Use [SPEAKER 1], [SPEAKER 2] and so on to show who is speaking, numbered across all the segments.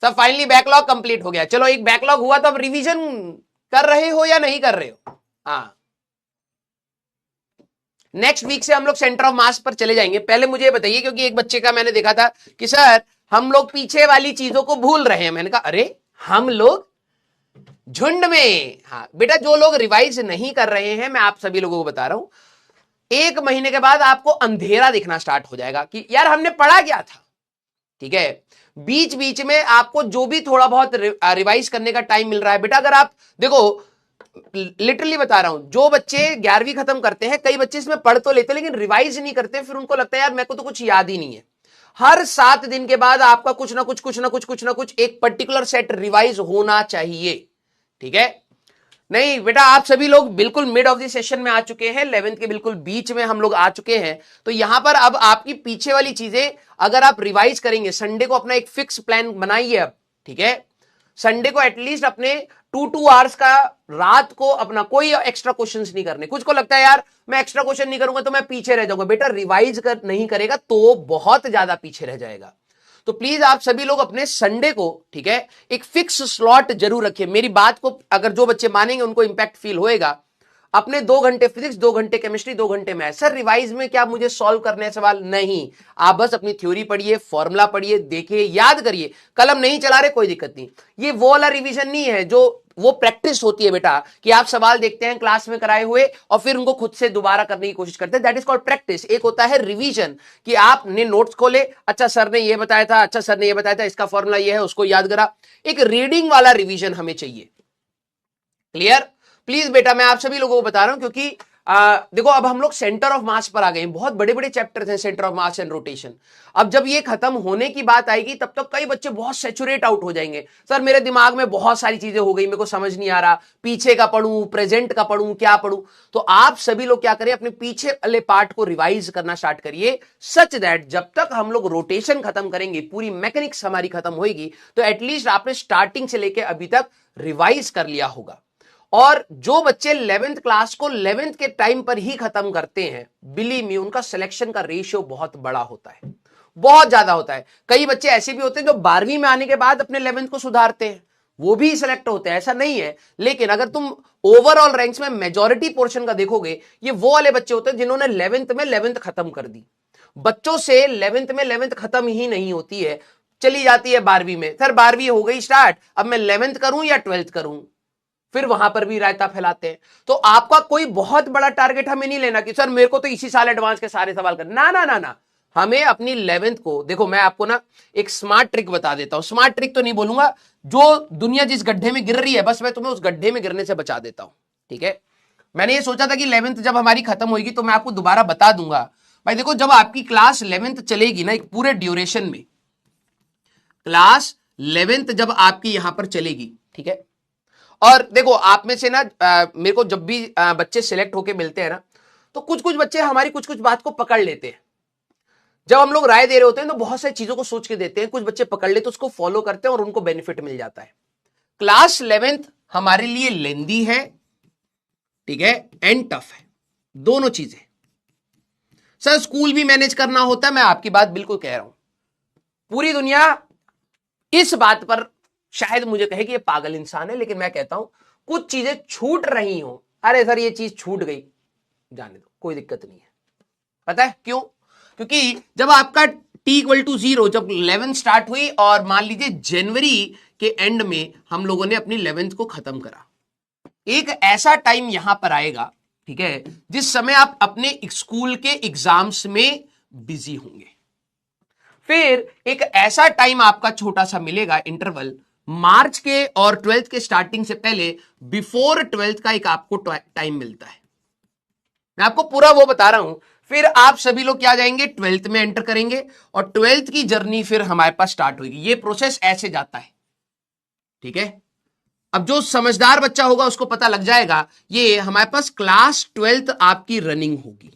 [SPEAKER 1] सब finally backlog complete हो गया। चलो एक बैकलॉग हुआ तो अब रिवीजन कर रहे हो या नहीं कर रहे हो? हाँ, नेक्स्ट वीक से हम लोग सेंटर ऑफ मास पर चले जाएंगे। पहले मुझे बताइए, क्योंकि एक बच्चे का मैंने देखा था कि सर हम लोग पीछे वाली चीजों को भूल रहे हैं। मैंने कहा अरे हम लोग झुंड में। हाँ बेटा, जो लोग रिवाइज नहीं कर रहे हैं, मैं आप सभी लोगों को बता रहा हूं, 1 महीने के बाद आपको अंधेरा दिखना स्टार्ट हो जाएगा कि यार हमने पढ़ा क्या था। ठीक है, बीच बीच में आपको जो भी थोड़ा बहुत रिवाइज करने का टाइम मिल रहा है बेटा, अगर आप देखो, लिटरली बता रहा हूं, जो बच्चे 11वीं खत्म करते हैं, कई बच्चे इसमें पढ़ तो लेते हैं लेकिन रिवाइज नहीं करते, फिर उनको लगता है यार मेरे को तो कुछ याद ही नहीं है। हर 7 दिन के बाद आपका कुछ ना कुछ एक पर्टिकुलर सेट रिवाइज होना चाहिए। ठीक है, नहीं बेटा, आप सभी लोग बिल्कुल मिड ऑफ द सेशन में आ चुके हैं, 11th के बिल्कुल बीच में हम लोग आ चुके हैं। तो यहां पर अब आपकी पीछे वाली चीजें अगर आप रिवाइज करेंगे, संडे को अपना एक फिक्स प्लान बनाइए अब। ठीक है, संडे को एटलीस्ट अपने 2 आवर्स का रात को अपना कोई एक्स्ट्रा क्वेश्चंस नहीं करने। कुछ को लगता है यार मैं एक्स्ट्रा क्वेश्चन नहीं करूंगा तो मैं पीछे रह जाऊंगा। बेटा रिवाइज कर नहीं करेगा तो बहुत ज्यादा पीछे रह जाएगा। तो प्लीज आप सभी लोग अपने संडे को, ठीक है, एक फिक्स स्लॉट जरूर रखिए। मेरी बात को अगर जो बच्चे मानेंगे उनको इंपैक्ट फील होएगा। अपने 2 घंटे फिजिक्स, 2 घंटे केमिस्ट्री, 2 घंटे मैथ। सर रिवाइज में क्या मुझे सॉल्व करने सवाल नहीं, आप बस अपनी थ्योरी पढ़िए, फॉर्मूला पढ़िए, देखिए, याद करिए। कलम नहीं चला रहे कोई दिक्कत नहीं, ये वो वाला रिवीजन नहीं है जो वो प्रैक्टिस होती है बेटा, कि आप सवाल देखते हैं क्लास में कराए हुए और फिर उनको खुद से दोबारा करने की कोशिश करते हैं। That is called practice. एक होता है रिवीजन, कि आपने नोट्स खोले, अच्छा सर ने ये बताया था, अच्छा सर ने ये बताया था, इसका फॉर्मूला ये है, उसको याद करा। एक रीडिंग वाला रिवीजन हमें चाहिए। क्लियर? प्लीज बेटा, मैं आप सभी लोगों को बता रहा हूं क्योंकि देखो अब हम लोग सेंटर ऑफ मास पर आ गए हैं। बहुत बड़े बड़े चैप्टर्स हैं, centre of mass and rotation. अब जब ये खत्म होने की बात आएगी तब तक कई बच्चे बहुत सैचुरेट आउट हो जाएंगे। सर मेरे दिमाग में बहुत सारी चीजें हो गई, मेरे को समझ नहीं आ रहा, पीछे का पढ़ूं, प्रेजेंट का पढ़ूं, क्या पढ़ूं। तो आप सभी लोग क्या करें, अपने पीछे वाले पार्ट को रिवाइज करना स्टार्ट करिए, सच दैट जब तक हम लोग रोटेशन खत्म करेंगे, पूरी मैकेनिक्स हमारी खत्म होगी, तो एटलीस्ट आपने स्टार्टिंग से लेकर अभी तक रिवाइज कर लिया होगा। और जो बच्चे 11th क्लास को 11th के टाइम पर ही खत्म करते हैं, बिलीव मी, उनका सिलेक्शन का रेशियो बहुत बड़ा होता है, बहुत ज्यादा होता है। कई बच्चे ऐसे भी होते हैं जो 12वीं में आने के बाद अपने 11th को सुधारते हैं, वो भी सिलेक्ट होते हैं, ऐसा नहीं है। लेकिन अगर तुम ओवरऑल रैंक्स में मेजॉरिटी पोर्शन का देखोगे, ये वो वाले बच्चे होते हैं जिन्होंने 11th में 11th खत्म कर दी। बच्चों से 11th में 11th खत्म ही नहीं होती है, चली जाती है 12वीं में। सर 12वीं हो गई स्टार्ट, अब मैं 11th करूं या 12th करूं, फिर वहां पर भी रायता फैलाते हैं। तो आपका कोई बहुत बड़ा टारगेट हमें नहीं लेना कि सर मेरे को तो इसी साल एडवांस के सारे सवाल करना, ना ना ना ना। हमें अपनी 11th को देखो, मैं आपको ना एक स्मार्ट ट्रिक बता देता हूं। स्मार्ट ट्रिक तो नहीं बोलूंगा, जो दुनिया जिस गड्ढे में गिर रही है बस मैं तुम्हें उस गड्ढे में गिरने से बचा देता हूं। ठीक है, मैंने ये सोचा था कि 11th जब हमारी खत्म होगी तो मैं आपको दोबारा बता दूंगा। भाई देखो, जब आपकी क्लास 11th चलेगी ना, एक पूरे ड्यूरेशन में क्लास 11th जब आपकी यहां पर चलेगी, ठीक है, और देखो आप में से ना मेरे को जब भी बच्चे सिलेक्ट होके मिलते हैं ना, तो कुछ कुछ बच्चे हमारी कुछ कुछ बात को पकड़ लेते हैं। जब हम लोग राय दे रहे होते हैं तो बहुत सारी चीजों को सोच के देते हैं, कुछ बच्चे पकड़ लेते हैं, उसको फॉलो करते हैं और उनको बेनिफिट मिल जाता है। क्लास 11th हमारे लिए लेंदी है, ठीक है, एंड टफ है, दोनों चीजें। सर स्कूल भी मैनेज करना होता है, मैं आपकी बात बिल्कुल कह रहा हूं। पूरी दुनिया इस बात पर शायद मुझे कहे कि ये पागल इंसान है, लेकिन मैं कहता हूं कुछ चीजें छूट रही हो, अरे सर ये चीज छूट गई, जाने दो, कोई दिक्कत नहीं है। पता है क्यों? क्योंकि जब आपका t=0, जब 11 स्टार्ट हुई और मान लीजिए जनवरी के एंड में हम लोगों ने अपनी 11th को खत्म करा, एक ऐसा टाइम यहां पर आएगा, ठीक है, जिस समय आप अपने स्कूल के एग्जाम्स में बिजी होंगे। फिर एक ऐसा टाइम आपका छोटा सा मिलेगा, इंटरवल, मार्च के और 12th के स्टार्टिंग से पहले, बिफोर 12th का एक आपको टाइम मिलता है। मैं आपको पूरा वो बता रहा हूं। फिर आप सभी लोग क्या जाएंगे, 12th में एंटर करेंगे और 12th की जर्नी फिर हमारे पास स्टार्ट होगी। ये प्रोसेस ऐसे जाता है, ठीक है। अब जो समझदार बच्चा होगा उसको पता लग जाएगा, ये हमारे पास क्लास 12th आपकी रनिंग होगी।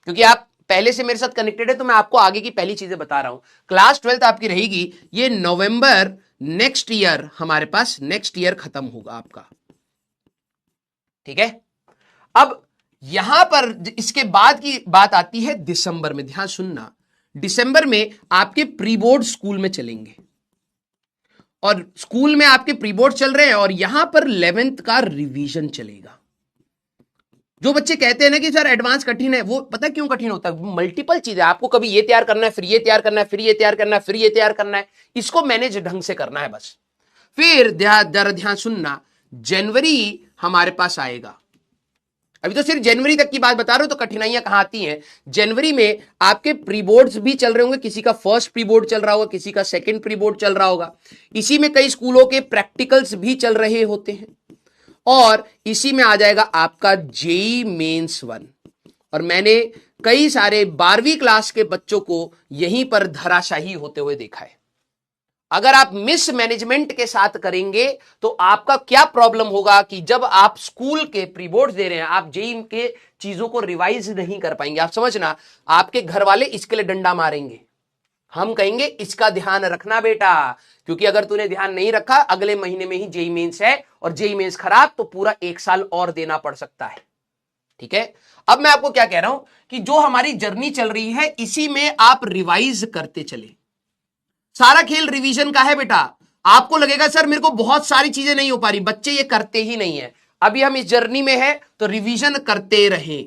[SPEAKER 1] क्योंकि आप पहले से मेरे साथ कनेक्टेड है तो मैं आपको आगे की पहली चीजें बता रहा हूं। क्लास 12th आपकी रहेगी, ये नवंबर नेक्स्ट ईयर हमारे पास, नेक्स्ट ईयर खत्म होगा आपका, ठीक है। अब यहां पर इसके बाद की बात आती है दिसंबर में। ध्यान सुनना, दिसंबर में आपके प्री बोर्ड स्कूल में चलेंगे, और स्कूल में आपके प्री बोर्ड चल रहे हैं और यहां पर 11th का रिवीजन चलेगा। जो बच्चे कहते हैं ना कि सर एडवांस कठिन है, वो पता क्यों कठिन होता है? मल्टीपल चीजें, आपको कभी ये तैयार करना है, फिर ये तैयार करना है, फिर ये तैयार करना है, फिर ये तैयार करना है, इसको मैनेज ढंग से करना है बस। फिर ध्यान सुनना, जनवरी हमारे पास आएगा। अभी तो सिर्फ जनवरी तक की बात बता रहा हूं, तो कठिनाइयां कहां आती हैं? जनवरी में आपके प्री बोर्ड्स भी चल रहे होंगे, किसी का फर्स्ट प्री बोर्ड चल रहा होगा, किसी का सेकंड प्री बोर्ड चल रहा होगा। इसी में कई स्कूलों के प्रैक्टिकल्स भी चल रहे होते हैं और इसी में आ जाएगा आपका जेई मेंस 1। और मैंने कई सारे 12वीं क्लास के बच्चों को यहीं पर धराशाही होते हुए देखा है। अगर आप मिस मैनेजमेंट के साथ करेंगे तो आपका क्या प्रॉब्लम होगा कि जब आप स्कूल के प्री बोर्ड दे रहे हैं, आप जेई के चीजों को रिवाइज नहीं कर पाएंगे। आप समझना, आपके घर वाले इसके लिए डंडा मारेंगे। हम कहेंगे इसका ध्यान रखना बेटा, क्योंकि अगर तूने ध्यान नहीं रखा, अगले महीने में ही जेई मेंस है और जेई मेंस खराब तो पूरा 1 साल और देना पड़ सकता है। ठीक है, अब मैं आपको क्या कह रहा हूं कि जो हमारी जर्नी चल रही है इसी में आप रिवाइज करते चले। सारा खेल रिवीजन का है बेटा। आपको लगेगा सर मेरे को बहुत सारी चीजें नहीं हो पा रही, बच्चे ये करते ही नहीं है। अभी हम इस जर्नी में है तो रिवीजन करते रहें।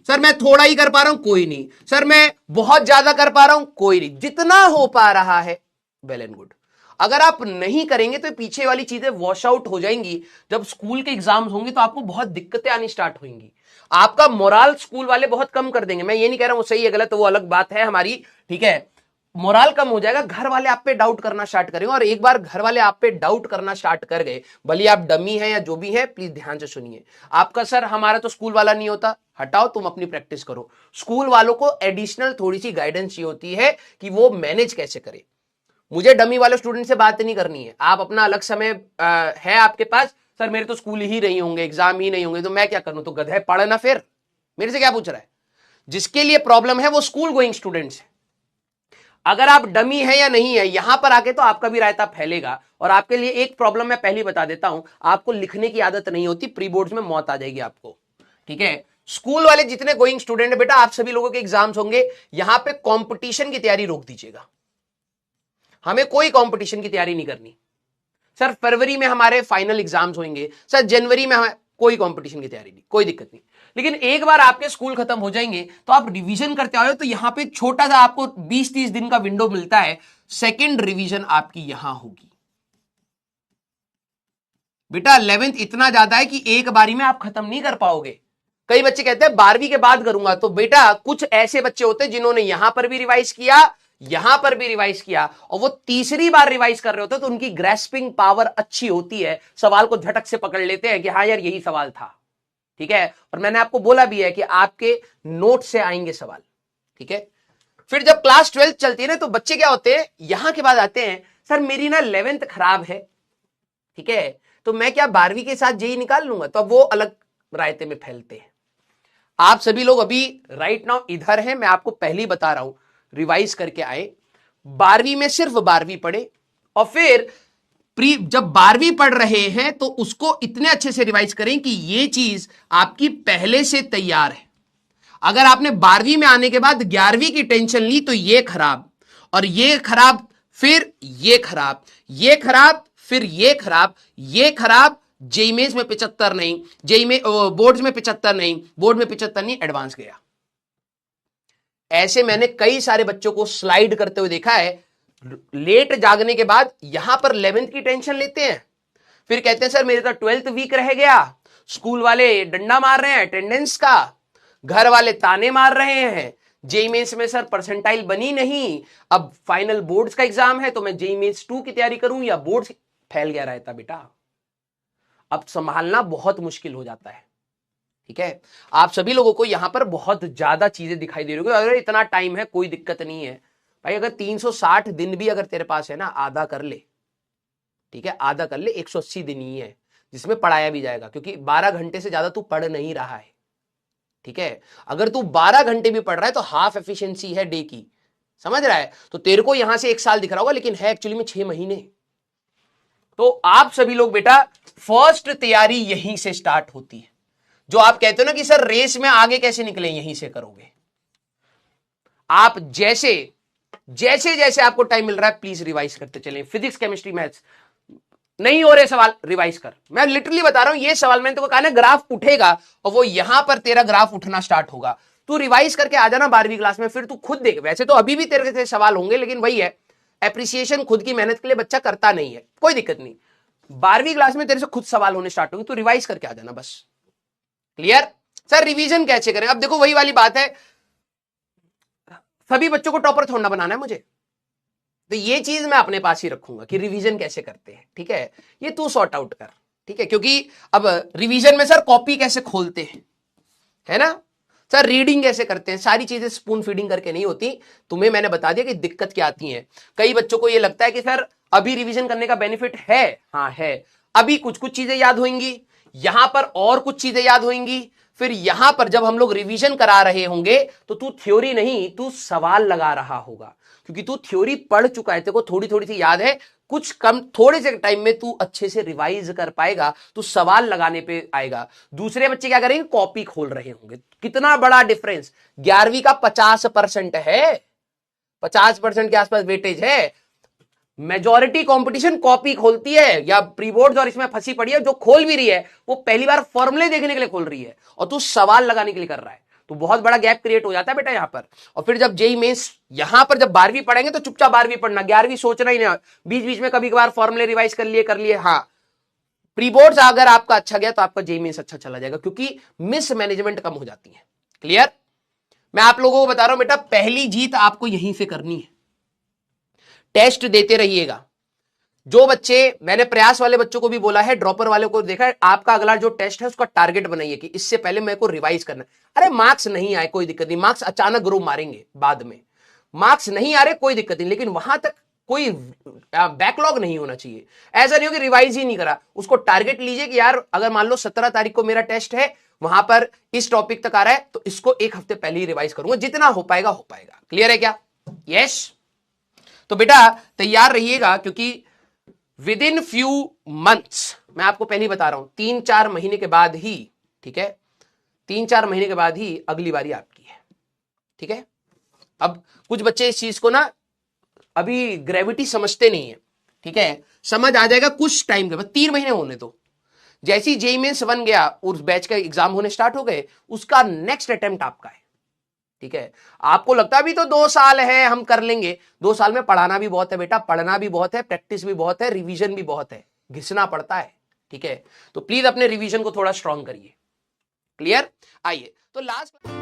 [SPEAKER 1] सर मैं थोड़ा ही कर पा रहा हूं, कोई नहीं। सर मैं बहुत ज्यादा कर पा रहा हूं, कोई नहीं। जितना हो पा रहा है वेल एंड गुड। अगर आप नहीं करेंगे तो पीछे वाली चीजें वॉश आउट हो जाएंगी। जब स्कूल के एग्जाम्स होंगे तो आपको बहुत दिक्कतें आनी स्टार्ट होंगी। आपका मोराल स्कूल वाले बहुत कम कर देंगे। मैं ये नहीं कह रहा हूं वो सही है गलत, वो अलग बात है हमारी, ठीक है। मोराल कम हो जाएगा, घर वाले आप पे डाउट करना स्टार्ट करेंगे। और एक बार घर वाले आप पे डाउट करना स्टार्ट कर गए, भले आप डमी है या जो भी है, प्लीज ध्यान से सुनिए। आपका सर हमारा तो स्कूल वाला नहीं होता, हटाओ, तुम अपनी प्रैक्टिस करो। स्कूल वालों को एडिशनल थोड़ी सी गाइडेंस चाहिए होती है कि वो मैनेज कैसे करे। मुझे डमी वाले स्टूडेंट से बात नहीं करनी है। आप अपना अलग समय है आपके पास, सर मेरे तो स्कूल ही नहीं होंगे, एग्जाम ही नहीं होंगे, तो मैं क्या करूं? तो गधे पढ़ना, फिर मेरे से क्या पूछ रहा है? जिसके लिए प्रॉब्लम है वो स्कूल गोइंग स्टूडेंट्स है। अगर आप डमी है या नहीं है, यहां पर आके तो आपका भी रायता फैलेगा। और आपके लिए एक प्रॉब्लम मैं पहले बता देता हूं, आपको लिखने की आदत नहीं होती, प्री बोर्ड्स में मौत आ जाएगी आपको। ठीक है, स्कूल वाले जितने गोइंग स्टूडेंट है बेटा, आप सभी लोगों के एग्जाम्स होंगे, यहां पे कंपटीशन की तैयारी रोक दीजिएगा। हमें कोई कंपटीशन की तैयारी नहीं करनी। सर फरवरी में हमारे फाइनल एग्जाम्स होंगे, सर जनवरी में हमें कोई कंपटीशन की तैयारी नहीं, कोई दिक्कत नहीं। लेकिन एक बार आपके स्कूल खत्म हो जाएंगे तो आप रिवीजन करते आओ, तो यहां पे छोटा सा आपको 20-30 दिन का विंडो मिलता है। सेकंड रिवीजन आपकी यहां होगी बेटा। 11th इतना ज्यादा है कि एक बारी में आप खत्म नहीं कर पाओगे। कई बच्चे कहते हैं 12वीं के बाद करूंगा, तो बेटा कुछ ऐसे बच्चे होते हैं जिन्होंने यहां पर भी रिवाइज किया, यहां पर भी रिवाइज किया, और वो तीसरी बार रिवाइज कर रहे होते हैं, तो उनकी ग्रेस्पिंग पावर अच्छी होती है, सवाल को झटक से पकड़ लेते हैं कि हाँ यार यही सवाल था। ठीक है, और मैंने आपको बोला भी है कि आपके नोट से आएंगे सवाल। ठीक है, फिर जब क्लास 12 चलती है ना, तो बच्चे क्या होते हैं, यहां के बाद आते हैं, सर मेरी ना 11th खराब है, ठीक है, तो मैं क्या 12वीं के साथ जेई निकाल लूंगा? तो अब वो अलग रायते में फैलते हैं। आप सभी लोग अभी राइट नाउ इधर हैं, मैं आपको पहले ही बता रहा हूं, रिवाइज करके आए। 12वीं में सिर्फ 12वीं पढ़े, और फिर जब 12वीं पढ़ रहे हैं तो उसको इतने अच्छे से रिवाइज करें कि ये चीज आपकी पहले से तैयार है। अगर आपने 12वीं में आने के बाद 11वीं की टेंशन ली तो ये खराब, और ये खराब, फिर ये खराब, ये खराब, फिर ये खराब, ये खराब, जेई मेंस में 75 नहीं, जेई में बोर्ड्स में 75 नहीं, बोर्ड में 75 नहीं, एडवांस गया। ऐसे मैंने कई सारे बच्चों को स्लाइड करते हुए देखा है। लेट जागने के बाद यहां पर 11th की टेंशन लेते हैं, फिर कहते हैं सर मेरे तो 12th वीक रह गया, स्कूल वाले डंडा मार रहे हैं अटेंडेंस का, घर वाले ताने मार रहे हैं, जेई मेंस में सर परसेंटाइल बनी नहीं, अब फाइनल बोर्ड्स का एग्जाम है तो मैं जेई मेंस 2 की तैयारी करूं या बोर्ड्स। फैल गया रहता बेटा, अब संभालना बहुत मुश्किल हो जाता है। ठीक है, आप सभी लोगों को यहां पर बहुत ज्यादा चीजें दिखाई दे रही होगी। अगर इतना टाइम है कोई दिक्कत नहीं है भाई, अगर 360 दिन भी अगर तेरे पास है ना, आधा कर ले। ठीक है, आधा कर ले, 180 दिन ही है जिसमें पढ़ाया भी जाएगा, क्योंकि 12 घंटे से ज्यादा तू पढ़ नहीं रहा है। ठीक है, अगर तू 12 घंटे भी पढ़ रहा है तो हाफ एफिशिएंसी है डे की, समझ रहा है? तो तेरे को यहां से 1 साल दिख रहा होगा, लेकिन है एक्चुअली में 6 महीने। तो आप सभी लोग बेटा फर्स्ट तैयारी यहीं से स्टार्ट होती है। जो आप कहते हो ना कि सर रेस में आगे कैसे निकले, यहीं से करोगे। आप जैसे जैसे जैसे आपको टाइम मिल रहा है प्लीज रिवाइज करते चलें। फिजिक्स, केमिस्ट्री, मैथ्स नहीं हो रहे सवाल, रिवाइज कर। मैं लिटरली बता रहा हूं, ये सवाल मैंने तो कहा ना, ग्राफ उठेगा और वो यहां पर तेरा ग्राफ उठना स्टार्ट होगा। तू रिवाइज करके आ जाना 12वीं क्लास में, फिर तू खुद देख। वैसे तो अभी भी तेरे से सवाल होंगे, लेकिन वही है, एप्रिसिएशन खुद की मेहनत के लिए बच्चा करता नहीं है, कोई दिक्कत नहीं। 12वीं क्लास में तेरे से खुद सवाल होने स्टार्ट होंगे, तू रिवाइज करके आ जाना बस। क्लियर? सर रिवीजन कैसे करें? अब देखो वही वाली बात है, सभी बच्चों को टॉपर थोड़ा बनाना है मुझे, तो ये चीज मैं अपने पास ही रखूंगा कि रिवीजन कैसे करते हैं, ठीक है? ये तू सॉर्ट आउट कर, ठीक है? क्योंकि अब रिवीजन में सर कॉपी कैसे खोलते हैं, है ना सर, रीडिंग कैसे करते हैं, सारी चीजें स्पून फीडिंग करके नहीं होती। तुम्हें मैंने बता दिया कि दिक्कत क्या आती है। कई बच्चों को ये लगता है कि सर अभी रिवीजन करने का बेनिफिट है, हाँ है, अभी कुछ कुछ चीजें याद होंगी, यहां पर और कुछ चीजें याद होंगी, फिर यहां पर जब हम लोग रिवीजन करा रहे होंगे तो तू थ्योरी नहीं, तू सवाल लगा रहा होगा, क्योंकि तू थ्योरी पढ़ चुका है, तेरे को थोड़ी थोड़ी सी याद है, कुछ कम थोड़े से टाइम में तू अच्छे से रिवाइज कर पाएगा, तू सवाल लगाने पे आएगा। दूसरे बच्चे क्या करेंगे, कॉपी खोल रहे होंगे। कितना बड़ा डिफरेंस, 11वीं का 50% है, 50% के आसपास वेटेज है। मेजॉरिटी कंपटीशन कॉपी खोलती है या प्री बोर्ड्स और इसमें फंसी पड़ी है। जो खोल भी रही है वो पहली बार फॉर्मूले देखने के लिए खोल रही है और तू सवाल लगाने के लिए कर रहा है, तो बहुत बड़ा गैप क्रिएट हो जाता है बेटा यहां पर। और फिर जब जेई मेंस यहां पर जब 12वीं पढ़ेंगे तो चुपचाप 12वीं पढ़ना, 11वीं सोचना ही नहीं। बीच बीच में कभी कभार फॉर्मूले रिवाइज कर लिए। हाँ, प्री बोर्ड्स अगर आपका अच्छा गया तो आपका जेई मेंस अच्छा चला जाएगा, क्योंकि मिस मैनेजमेंट कम हो जाती है। क्लियर? मैं आप लोगों को बता रहा हूं बेटा, पहली जीत आपको यहीं से करनी है। टेस्ट देते रहिएगा। जो बच्चे, मैंने प्रयास वाले बच्चों को भी बोला है, ड्रॉपर वाले को देखा है, आपका अगला जो टेस्ट है उसका टारगेट बनाइए कि इससे पहले मेरे को रिवाइज करना है। अरे मार्क्स नहीं आए कोई दिक्कत नहीं, मार्क्स अचानक ग्रो मारेंगे बाद में, मार्क्स नहीं आ रहे कोई दिक्कत नहीं, लेकिन वहां तक कोई बैकलॉग नहीं होना चाहिए। ऐसा नहीं हो कि रिवाइज ही नहीं करा, उसको टारगेट लीजिए कि यार अगर मान लो 17 तारीख को मेरा टेस्ट है, वहां पर इस टॉपिक तक आ रहा है, तो इसको एक हफ्ते पहले ही रिवाइज करूंगा, जितना हो पाएगा हो पाएगा। क्लियर है क्या? यस। तो बेटा तैयार रहिएगा, क्योंकि विद इन फ्यू मंथ्स, मैं आपको पहले ही बता रहा हूं, 3-4 महीने के बाद ही, ठीक है, 3-4 महीने के बाद ही अगली बारी आपकी है, ठीक है? अब कुछ बच्चे इस चीज को ना अभी ग्रेविटी समझते नहीं है, ठीक है? समझ आ जाएगा कुछ टाइम के बाद, 3 महीने होने तो, जैसी जेईई मेंस 1 गया, उस बैच का एग्जाम होने स्टार्ट हो गए, उसका नेक्स्ट अटेम्प्ट आपका है, ठीक है? आपको लगता है अभी तो 2 साल है हम कर लेंगे, 2 साल में पढ़ाना भी बहुत है बेटा, पढ़ना भी बहुत है, प्रैक्टिस भी बहुत है, रिवीजन भी बहुत है, घिसना पड़ता है, ठीक है? तो प्लीज अपने रिवीजन को थोड़ा स्ट्रांग करिए। क्लियर? आइए तो लास्ट